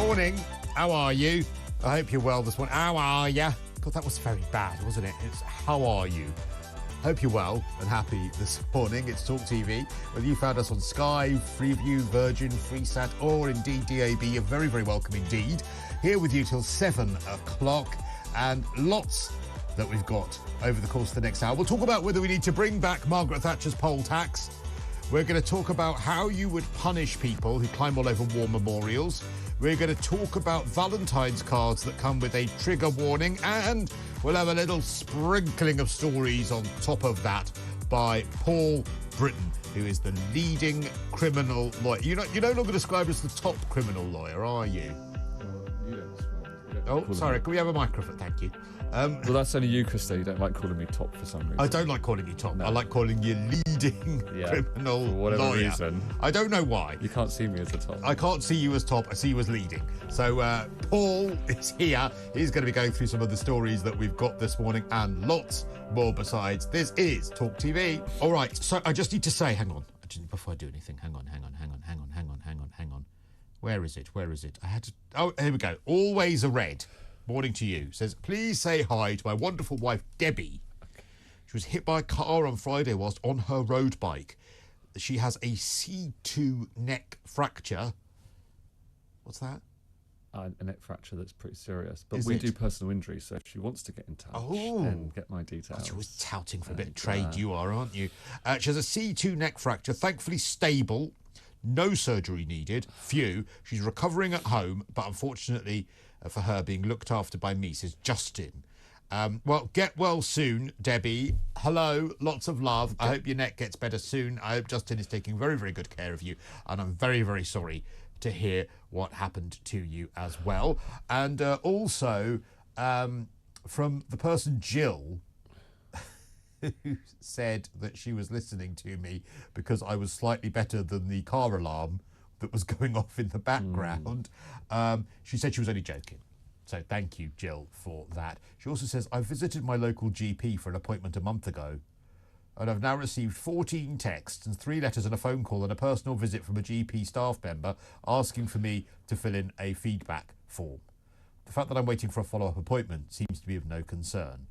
morning. How are you? I hope you're well this morning. How are you? God, that was very bad, wasn't it? It's how are you? Hope you're well and happy this morning. It's TalkTV. Whether you found us on Sky, Freeview, Virgin, Freesat, or indeed DAB, you're very, very welcome indeed. Here with you till 7 o'clock, and lots that we've got over the course of the next hour. We'll talk about whether we need to bring back Margaret Thatcher's poll tax. We're going to talk about how you would punish people who climb all over war memorials. We're going to talk about Valentine's cards that come with a trigger warning, and we'll have a little sprinkling of stories on top of that by Paul Britton, who is the leading criminal lawyer. You're no longer described as the top criminal lawyer, are you? Oh, sorry, can we have a microphone? Thank you. Well, that's only you, Cristo. You don't like calling me top for some reason. I don't like calling you top. No. I like calling you leading criminal for whatever lawyer. Reason. I don't know why. You can't see me as a top. I can't see you as top. I see you as leading. So Paul is here. He's going to be going through some of the stories that we've got this morning and lots more besides. This is Talk TV. All right. So I just need to say, hang on. Before I do anything, hang on. Where is it? I had to... Oh, here we go. Always a red. Morning to you. Says, please say hi to my wonderful wife, Debbie. She was hit by a car on Friday whilst on her road bike. She has a C2 neck fracture. What's that? A neck fracture that's pretty serious. But we do personal injury, so if she wants to get in touch and get my details. She was touting for a bit of trade, you are, aren't you? She has a C2 neck fracture, thankfully stable. No surgery needed. Phew. She's recovering at home, but unfortunately for her, being looked after by me, says Justin. Well, get well soon, Debbie. Hello, lots of love. I hope your neck gets better soon. I hope Justin is taking very, very good care of you. And I'm very, very sorry to hear what happened to you as well. And also from the person Jill, who said that she was listening to me because I was slightly better than the car alarm that was going off in the background. She said she was only joking. So thank you, Jill, for that. She also says, I visited my local GP for an appointment a month ago, and I've now received 14 texts and 3 letters and a phone call and a personal visit from a GP staff member asking for me to fill in a feedback form. The fact that I'm waiting for a follow-up appointment seems to be of no concern.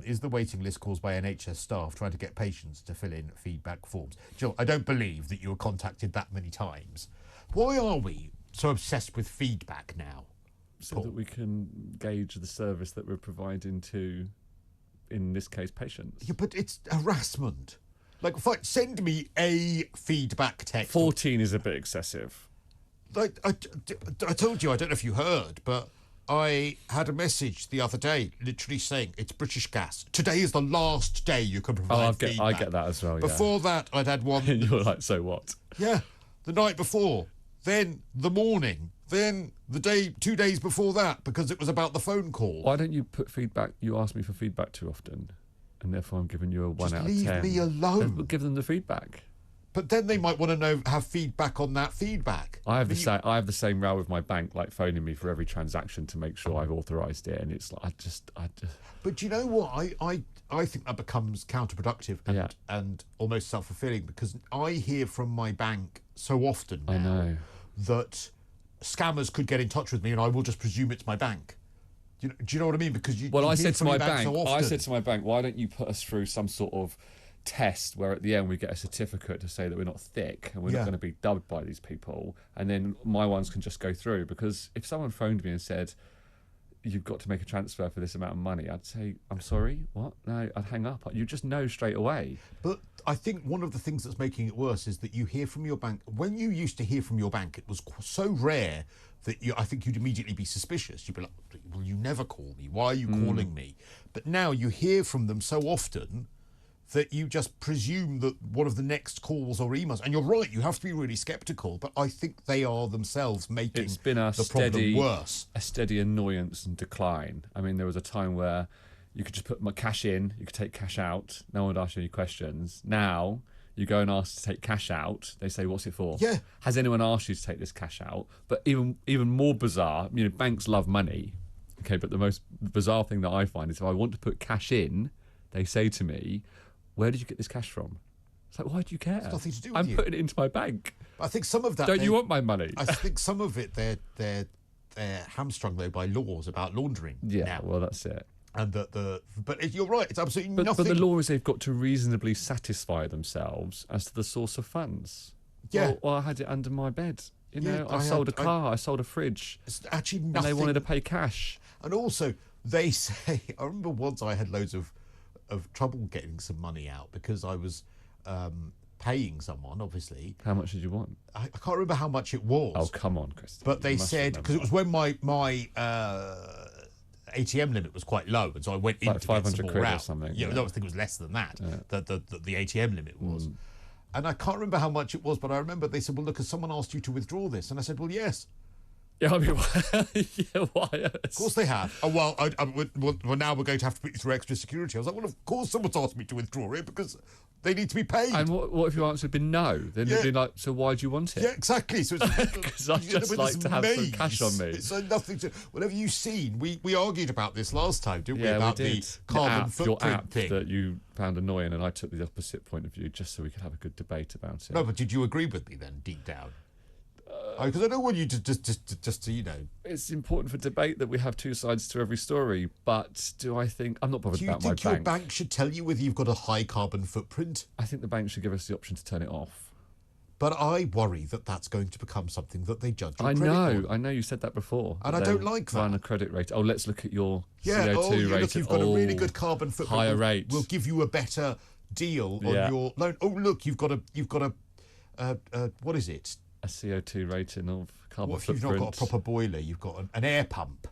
Is the waiting list caused by NHS staff trying to get patients to fill in feedback forms? Jill, I don't believe that you were contacted that many times. Why are we so obsessed with feedback now? So Paul? That we can gauge the service that we're providing to, in this case, patients. Yeah, but it's harassment. Like, fine, send me a feedback text. 14 is a bit excessive. Like, I told you, I don't know if you heard, but I had a message the other day literally saying it's British Gas. Today is the last day you can provide feedback. I get that as well, yeah. Before that, I'd had one... And you're like, so what? Yeah, the night before, then the morning, then the day, 2 days before that, because it was about the phone call. Why don't you put feedback... You ask me for feedback too often, and therefore I'm giving you a 1 out of 10. Just leave me alone. Then give them the feedback. But then they might want to have feedback on that feedback. I have the same row with my bank, like phoning me for every transaction to make sure I've authorised it, and it's like I just. But do you know what? I think that becomes counterproductive and almost self-fulfilling, because I hear from my bank so often now that scammers could get in touch with me, and I will just presume it's my bank. Do you know what I mean? Because I said to my bank, why don't you put us through some sort of test where at the end we get a certificate to say that we're not thick and we're not going to be dubbed by these people, and then my ones can just go through. Because if someone phoned me and said you've got to make a transfer for this amount of money, I'd say, I'm sorry, what? No, I'd hang up. You just know straight away. But I think one of the things that's making it worse is that you hear from your bank. When you used to hear from your bank, it was so rare that I think you'd immediately be suspicious. You'd be like, well, you never call me. Why are you calling me? But now you hear from them so often that you just presume that one of the next calls or emails, and you're right, you have to be really sceptical, but I think they are themselves making the problem worse. A steady annoyance and decline. I mean, there was a time where you could just put my cash in, you could take cash out, no one would ask you any questions. Now, you go and ask to take cash out, they say, what's it for? Yeah. Has anyone asked you to take this cash out? But even more bizarre, banks love money, okay, but the most bizarre thing that I find is if I want to put cash in, they say to me, where did you get this cash from? It's like, why do you care? It's nothing to do with I'm putting it into my bank. I think some of that... Don't you want my money? I think some of it, they're hamstrung though by laws about laundering. Yeah, now. well, that's it. And you're right. It's absolutely But nothing. the law is they've got to reasonably satisfy themselves as to the source of funds. Yeah. Well, I had it under my bed. I sold a car. I sold a fridge. It's actually nothing. And they wanted to pay cash. And also, they say. I remember once I had loads of trouble getting some money out because I was paying someone. Obviously. How much did you want? I can't remember how much it was. Oh, come on, Chris. But they said because it was when my ATM limit was quite low, and so I went in to get some more out. Or something. Yeah, no, I think it was less than that. Yeah. The ATM limit was, and I can't remember how much it was, but I remember they said, "Well, look, has someone asked you to withdraw this?" And I said, "Well, yes." Yeah, I mean, yeah, why? Of course they have. Oh, well, well, now we're going to have to put you through extra security. I was like, well, of course someone's asked me to withdraw it because they need to be paid. And what if your answer had been no? Then they'd be like, so why do you want it? Yeah, exactly. So because I just like to have some cash on me. So nothing to. Whatever you've seen, we argued about this last time, didn't we? About we did. The carbon footprint your app thing that you found annoying, and I took the opposite point of view just so we could have a good debate about it. No, but did you agree with me then, deep down? Because I don't want you to just It's important for debate that we have two sides to every story, but do I think... I'm not bothered about my bank. Do you think your bank should tell you whether you've got a high carbon footprint? I think the bank should give us the option to turn it off. But I worry that that's going to become something that they judge your I credit know, on. I know you said that before. And I don't like that. Run a credit rate. Oh, let's look at your CO2 rating. Look, you've got a really good carbon footprint. Higher rate. We'll give you a better deal on your loan. Oh, look, you've got a what is it? A CO2 rating of carbon What if footprint. you've not got a proper boiler? You've got an air pump.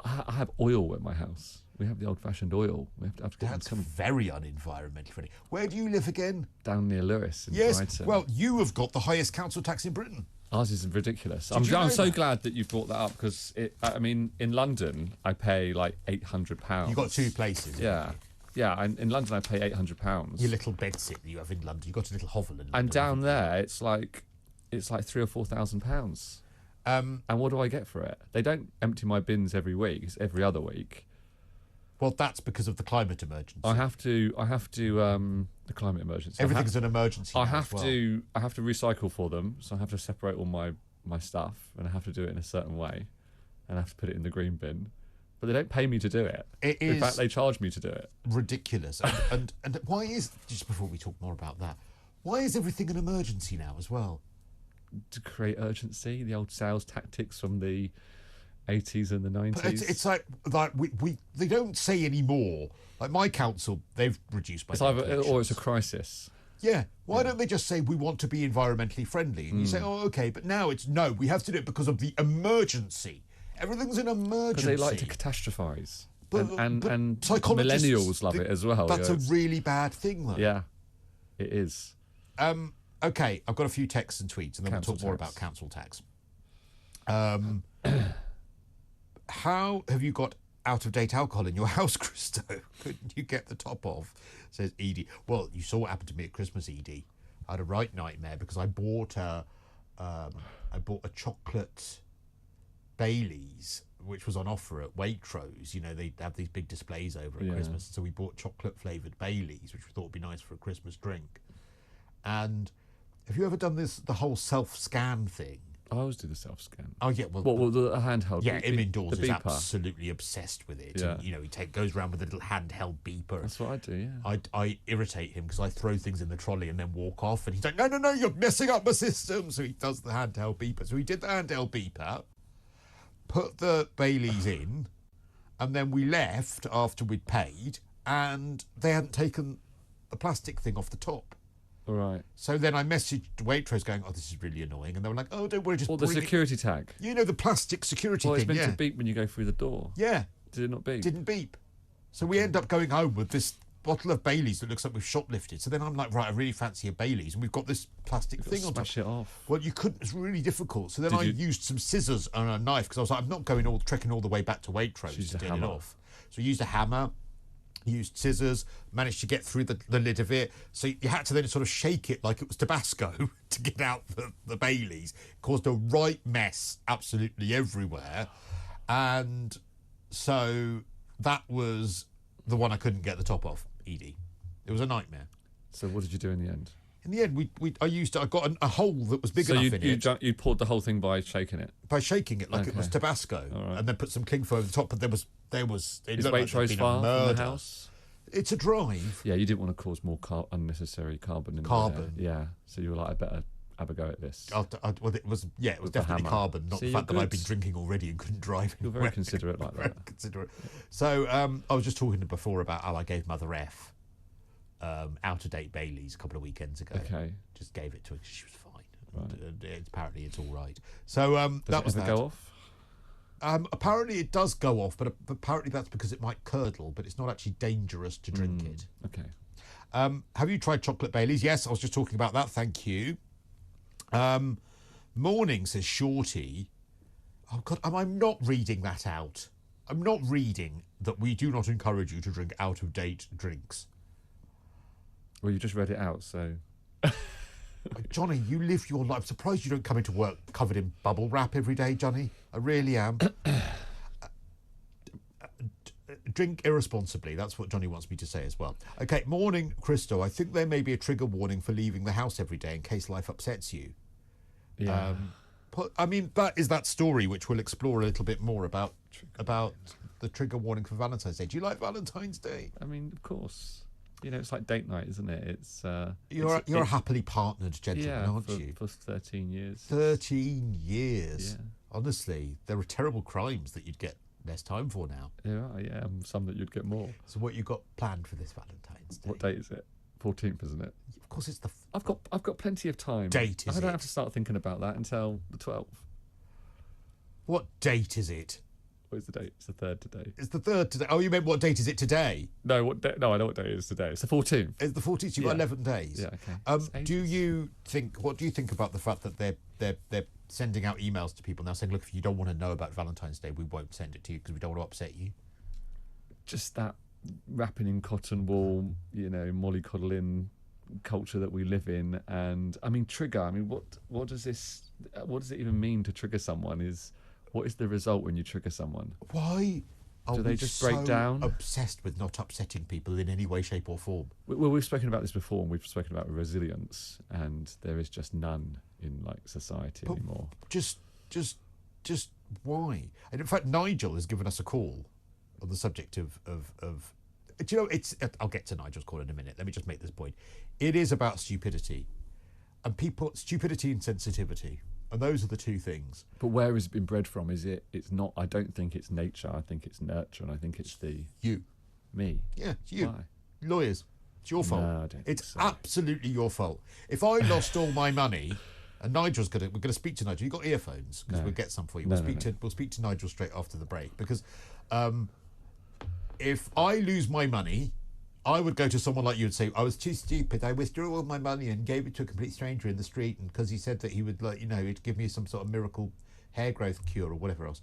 I have oil at my house. We have the old-fashioned oil. We have to That's very unenvironmentally friendly. Where do you live again? Down near Lewis in Yes. Brighton. Well, you have got the highest council tax in Britain. Ours is ridiculous. Did you know I'm so that? glad that you brought that up because in London I pay like £800. You've got two places. Yeah. Yeah, and in London I pay £800. Your little bedsit that you have in London. You've got a little hovel in London. And down there it's like £3,000 or £4,000. And what do I get for it? They don't empty my bins every week. It's every other week. Well, that's because of the climate emergency. I have to. The climate emergency. Everything's an emergency. I have to recycle for them, so I have to separate all my stuff, and I have to do it in a certain way, and I have to put it in the green bin. But they don't pay me to do it. In fact, they charge me to do it. Ridiculous. And why is, just before we talk more about that, why is everything an emergency now as well? To create urgency, the old sales tactics from the 80s and the 90s. But it's like they don't say anymore. Like my council, they've reduced by. It's either or it's a crisis. Yeah. Why don't they just say we want to be environmentally friendly? And you say, oh, okay, but now it's no, we have to do it because of the emergency. Everything's an emergency. Because they like to catastrophise. But and psychologists millennials love it as well. That's a really bad thing, though. Yeah, it is. Okay, I've got a few texts and tweets, and then we'll talk more about council tax. How have you got out-of-date alcohol in your house, Cristo? Couldn't you get the top off? Says Edie. Well, you saw what happened to me at Christmas, Edie. I had a right nightmare because I bought a chocolate Baileys, which was on offer at Waitrose. You know, they have these big displays over at Christmas, so we bought chocolate-flavoured Baileys, which we thought would be nice for a Christmas drink. And have you ever done the whole self-scan thing? I always do the self-scan. Oh, yeah. Well, the handheld? Yeah, Emin Dawes is absolutely obsessed with it. Yeah. And, you know, he goes around with a little handheld beeper. That's what I do, yeah. I irritate him because I throw things in the trolley and then walk off. And he's like, no, you're messing up my system. So he does the handheld beeper. So he did the handheld beeper, put the Baileys in, and then we left after we'd paid, and they hadn't taken the plastic thing off the top. Right. So then I messaged Waitrose going, oh, this is really annoying. And they were like, oh, don't worry, just the security tag. You know, the plastic security thing, Well, it's meant to beep when you go through the door. Yeah. Did it not beep? Didn't beep. So we end up going home with this bottle of Baileys that looks like we've shoplifted. So then I'm like, right, I really fancy a Baileys. And we've got this plastic thing on top. Smash it off. Well, you couldn't. It's really difficult. So then I used some scissors and a knife because I was like, I'm not trekking all the way back to Waitrose to get it off. So I used a hammer. Used scissors, managed to get through the lid of it. So you had to then sort of shake it like it was Tabasco to get out the Baileys. It caused a right mess absolutely everywhere. And so that was the one I couldn't get the top off, Edie. It was a nightmare. So what did you do in the end? In In the end, I got a hole that was big enough in it. So you poured the whole thing by shaking it? By shaking it like it was Tabasco, and then put some cling foil over the top. But there was. It Is Waitrose like far from the house? It's a drive. Yeah, you didn't want to cause more unnecessary carbon in there. Yeah, so you were like, I better have a go at this. Well, it was definitely carbon, not the fact that I'd been drinking already and couldn't drive. You're very considerate like that. Very considerate. So I was just talking before about how I gave Mother F out-of-date Baileys a couple of weekends ago. Okay. Just gave it to her. She was fine. Right. And apparently it's all right. So that was that. Go off? Apparently it does go off, but apparently that's because it might curdle, but it's not actually dangerous to drink it. Okay. Have you tried chocolate Baileys? Yes, I was just talking about that. Thank you. Morning, says Shorty. Oh, God, I'm not reading that out. I'm not reading that we do not encourage you to drink out-of-date drinks. Well, you just read it out, so... Johnny, you live your life. I'm surprised you don't come into work covered in bubble wrap every day, Johnny. I really am. Drink irresponsibly. That's what Johnny wants me to say as well. Okay, morning, Cristo. I think there may be a trigger warning for leaving the house every day in case life upsets you. Yeah. I mean, that is that story which we'll explore a little bit more about the trigger warning for Valentine's Day. Do you like Valentine's Day? I mean, of course. You know, it's like date night, isn't it? It's you're a happily partnered gentleman, aren't you? For 13 years. 13 years. Yeah. Honestly, there are terrible crimes that you'd get less time for now. Yeah, some that you'd get more. So what you got planned for this Valentine's Day? What date is it? 14th, isn't it? Of course, it's the. I've got plenty of time. Date is I don't have to start thinking about that until the 12th. What date is it? What is the date? It's the 3rd today. It's the 3rd today. Oh, you meant what date is it today? No, No, I know what day it is today. It's the 14th. It's the 14th. You've got 11 days. Yeah, okay. What do you think about the fact that they're sending out emails to people now saying, look, if you don't want to know about Valentine's Day, we won't send it to you because we don't want to upset you? Just that wrapping in cotton wool, mollycoddling culture that we live in. And I mean, trigger. I mean, what does it even mean to trigger someone? What is the result when you trigger someone? Why do they just break down? Obsessed with not upsetting people in any way, shape, or form? Well, we've spoken about this before, and we've spoken about resilience, and there is just none in society anymore. Just why? And in fact, Nigel has given us a call on the subject of. Do you know? I'll get to Nigel's call in a minute. Let me just make this point. It is about stupidity, and stupidity and sensitivity. And those are the two things. But where has it been bred from? It's not. I don't think it's nature. I think it's nurture, and I think it's me. Yeah, it's you. Why? Lawyers. It's your fault. No, I don't it's think so. Absolutely your fault. If I lost all my money, and we're going to speak to Nigel. You got earphones because we'll get some for you. We'll speak to Nigel straight after the break because if I lose my money, I would go to someone like you and say, I was too stupid. I withdrew all my money and gave it to a complete stranger in the street, and because he said that he would, he'd give me some sort of miracle hair growth cure or whatever else.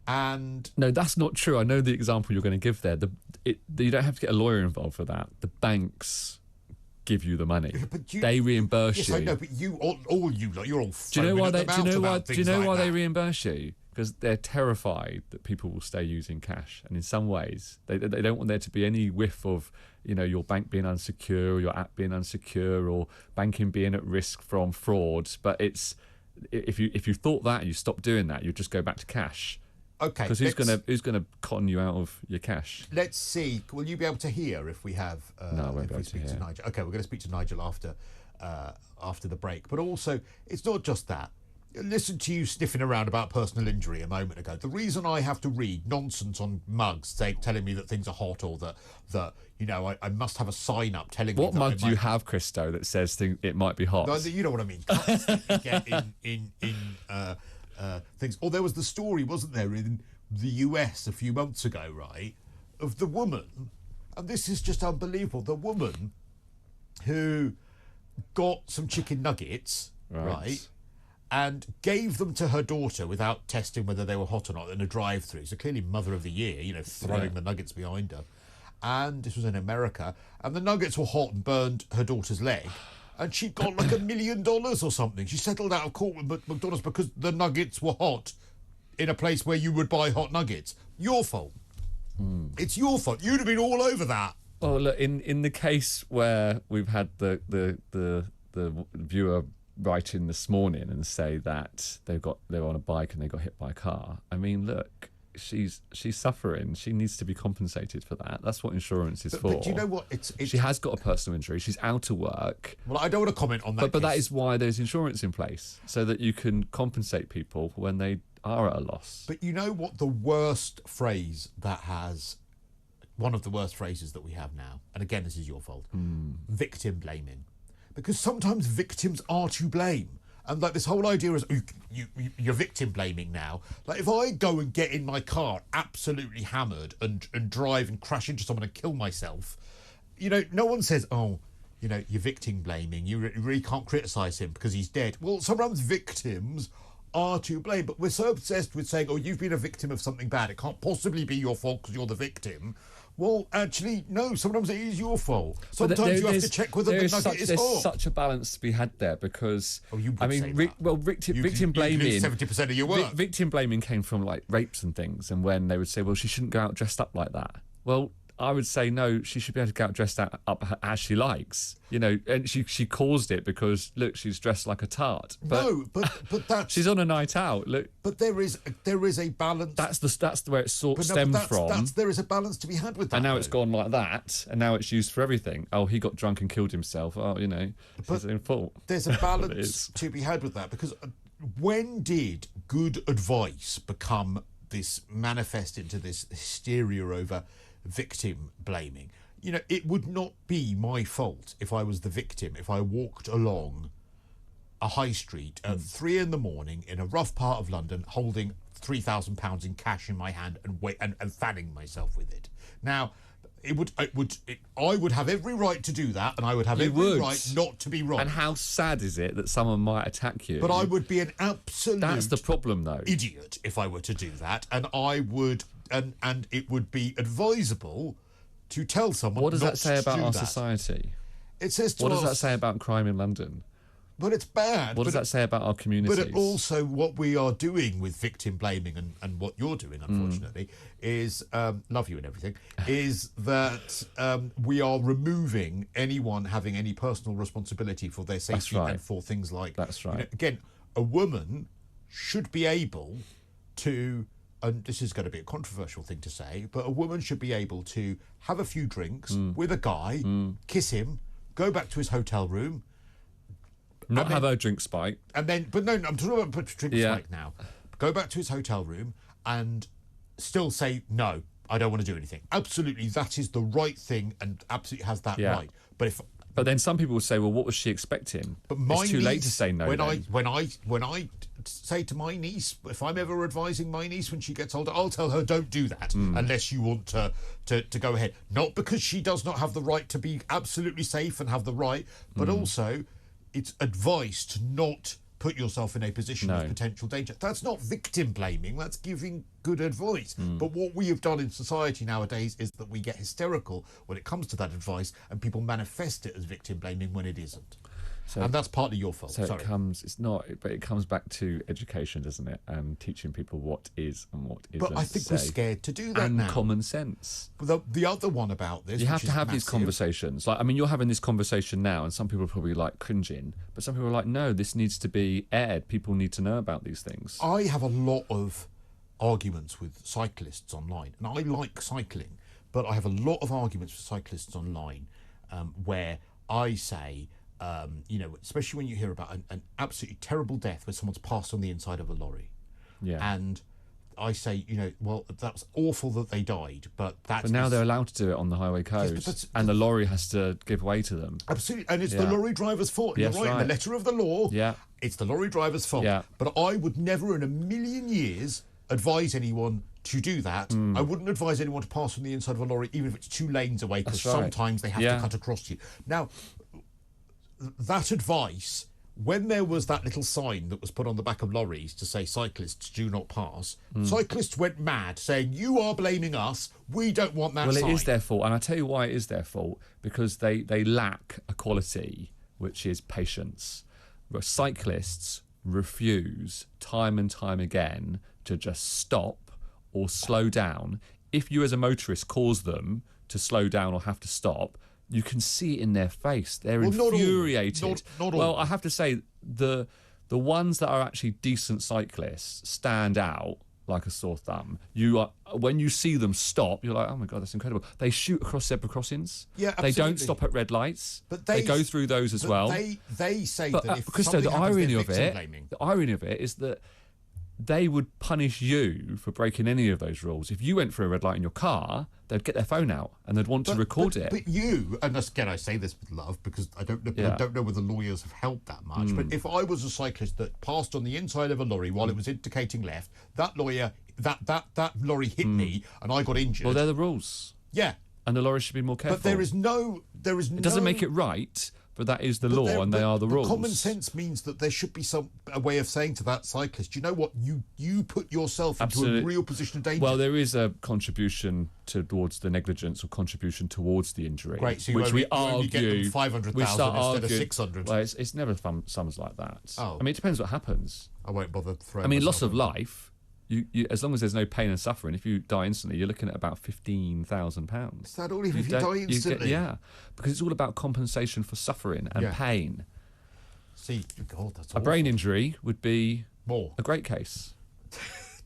And no, that's not true. I know the example you're going to give there. You don't have to get a lawyer involved for that. The banks give you the money. They reimburse you. Yes, I know, but you're all. Do you know why they reimburse you? Because they're terrified that people will stay using cash, and in some ways they don't want there to be any whiff of your bank being unsecure, or your app being unsecure, or banking being at risk from fraud. But if you thought that and you stop doing that, you just go back to cash. Okay. Because who's gonna con you out of your cash? Let's see. Will you be able to hear if we have? No, I won't be able to hear. Nigel. Okay, we're going to speak to Nigel after the break. But also, it's not just that. Listen to you sniffing around about personal injury a moment ago. The reason I have to read nonsense on mugs telling me that things are hot, or that I must have a sign up telling me. What mug do you have, Cristo, that says it might be hot? No, you know what I mean. Cups that you get in things. Or there was the story, wasn't there, in the US a few months ago, right, of the woman, and this is just unbelievable. The woman who got some chicken nuggets, right, and gave them to her daughter without testing whether they were hot or not in a drive-through. So clearly mother of the year, throwing the nuggets behind her. And this was in America, and the nuggets were hot and burned her daughter's leg. And she got like $1 million or something. She settled out of court with McDonald's because the nuggets were hot in a place where you would buy hot nuggets. Your fault. It's your fault. You'd have been all over that. Well, look, in the case where we've had the viewer write in this morning and say that they're on a bike and they got hit by a car. I mean, look, she's suffering. She needs to be compensated for that. That's what insurance is for. But you know what? She has got a personal injury. She's out of work. Well, I don't want to comment on that. But that is why there's insurance in place, so that you can compensate people when they are at a loss. But you know what? The worst phrase one of the worst phrases that we have now, and again, this is your fault, victim blaming. Because sometimes victims are to blame. And like this whole idea is, you're victim blaming now. Like if I go and get in my car absolutely hammered and drive and crash into someone and kill myself, you know, no one says, oh, you know, you're victim blaming. You really can't criticise him because he's dead. Well, sometimes victims are to blame, but we're so obsessed with saying, oh, you've been a victim of something bad. It can't possibly be your fault because you're the victim. Well, actually, no, sometimes it is your fault. Sometimes you have to check whether the nugget is hot. There's such a balance to be had there because, victim blaming... You do 70% of your work. Victim blaming came from, like, rapes and things, and when they would say, well, she shouldn't go out dressed up like that. Well, I would say, no, she should be able to go out dressed up as she likes. You know, and she caused it because, look, she's dressed like a tart. But that's... she's on a night out, look. But there is a balance. That's the way it stems from. There is a balance to be had with that. And now it's gone like that, and now it's used for everything. Oh, he got drunk and killed himself. Oh, you know, it's his own fault. There's a balance to be had with that, because when did good advice become manifest into this hysteria over victim blaming? You know, it would not be my fault if I was the victim, if I walked along a high street at 3 a.m. in a rough part of London holding £3,000 in cash in my hand and fanning myself with it. Now, I would have every right to do that, and I would have every right not to be wrong. And how sad is it that someone might attack you? But I would be an absolute... That's the problem, though. ...idiot if I were to do that, and I would... And it would be advisable to tell someone. What does not that say about our that. Society? It says to What us, does that say about crime in London? But it's bad. What does that say about our communities? But also what we are doing with victim blaming and what you're doing, unfortunately, is, love you and everything, is that we are removing anyone having any personal responsibility for their safety and for things like... That's right. You know, again, a woman should be able to... And this is going to be a controversial thing to say, but a woman should be able to have a few drinks with a guy, kiss him, go back to his hotel room, not have a drink spike, and then. But no, I'm talking about drink spike now. Go back to his hotel room and still say no. I don't want to do anything. Absolutely, that is the right thing, and absolutely has that right. But then some people will say, well, what was she expecting? But it's too late to say no. When I say to my niece, if I'm ever advising my niece when she gets older, I'll tell her, don't do that unless you want to go ahead. Not because she does not have the right to be absolutely safe and have the right, but also it's advice to not put yourself in a position of potential danger. That's not victim blaming, that's giving good advice. But what we have done in society nowadays is that we get hysterical when it comes to that advice, and people manifest it as victim blaming when it isn't. And that's partly your fault. So it comes back to education, doesn't it? And teaching people what is and what isn't. But I think we're scared to do that and now. And common sense. The other one about this, you have to have these conversations. Like, I mean, you're having this conversation now, and some people are probably like cringing, but some people are like, no, this needs to be aired. People need to know about these things. I have a lot of arguments with cyclists online, and I like cycling, but I have a lot of arguments with cyclists online where I say, you know, especially when you hear about an absolutely terrible death where someone's passed on the inside of a lorry. Yeah. And I say, you know, well, that's awful that they died, but now they're allowed to do it on the highway coast, and the lorry has to give way to them. Absolutely, and it's the lorry driver's fault. Yes, you're right. In the letter of the law, it's the lorry driver's fault. Yeah. But I would never in a million years advise anyone to do that. I wouldn't advise anyone to pass on the inside of a lorry, even if it's 2 lanes away, because sometimes they have to cut across you. Now, that advice, when there was that little sign that was put on the back of lorries to say cyclists do not pass, cyclists went mad saying, you are blaming us, we don't want that sign. Well, it is their fault, and I tell you why it is their fault, because they lack a quality, which is patience. Where cyclists refuse time and time again to just stop or slow down. If you as a motorist cause them to slow down or have to stop, you can see it in their face. They're not infuriated. all. Not all. Well, I have to say, the ones that are actually decent cyclists stand out like a sore thumb. When you see them stop, you're like, oh my God, that's incredible. They shoot across zebra crossings. Yeah, absolutely. They don't stop at red lights. But they go through those as well. They say that if Cristo, something happens, the irony of it is that they would punish you for breaking any of those rules. If you went for a red light in your car, they'd get their phone out and they'd want to record it. But you, and again, I say this with love because I don't know whether lawyers have helped that much. But if I was a cyclist that passed on the inside of a lorry while it was indicating left, that lorry hit me and I got injured. Well, they're the rules. Yeah, and the lorry should be more careful. but there is no. It doesn't make it right. But that is the law, and they are the rules. Common sense means that there should be a way of saying to that cyclist, you know what, you put yourself into a real position of danger. Well, there is a contribution towards the negligence or contribution towards the injury. Great, so which we argue get them 500,000 instead of 600. Well, it's never sums like that. Oh. I mean, it depends what happens. I won't bother throwing. I mean, loss of life. You, as long as there's no pain and suffering, if you die instantly, you're looking at about £15,000. Is that all if you die instantly? Yeah, because it's all about compensation for suffering and pain. See, God, that's a brain injury would be more a great case.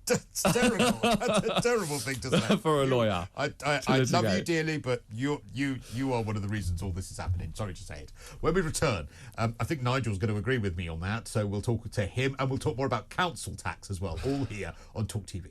That's terrible. That's a terrible thing to say for a lawyer. I love you dearly, but you are one of the reasons all this is happening. Sorry to say it. When we return, I think Nigel's going to agree with me on that, so we'll talk to him and we'll talk more about council tax as well, all here on TalkTV.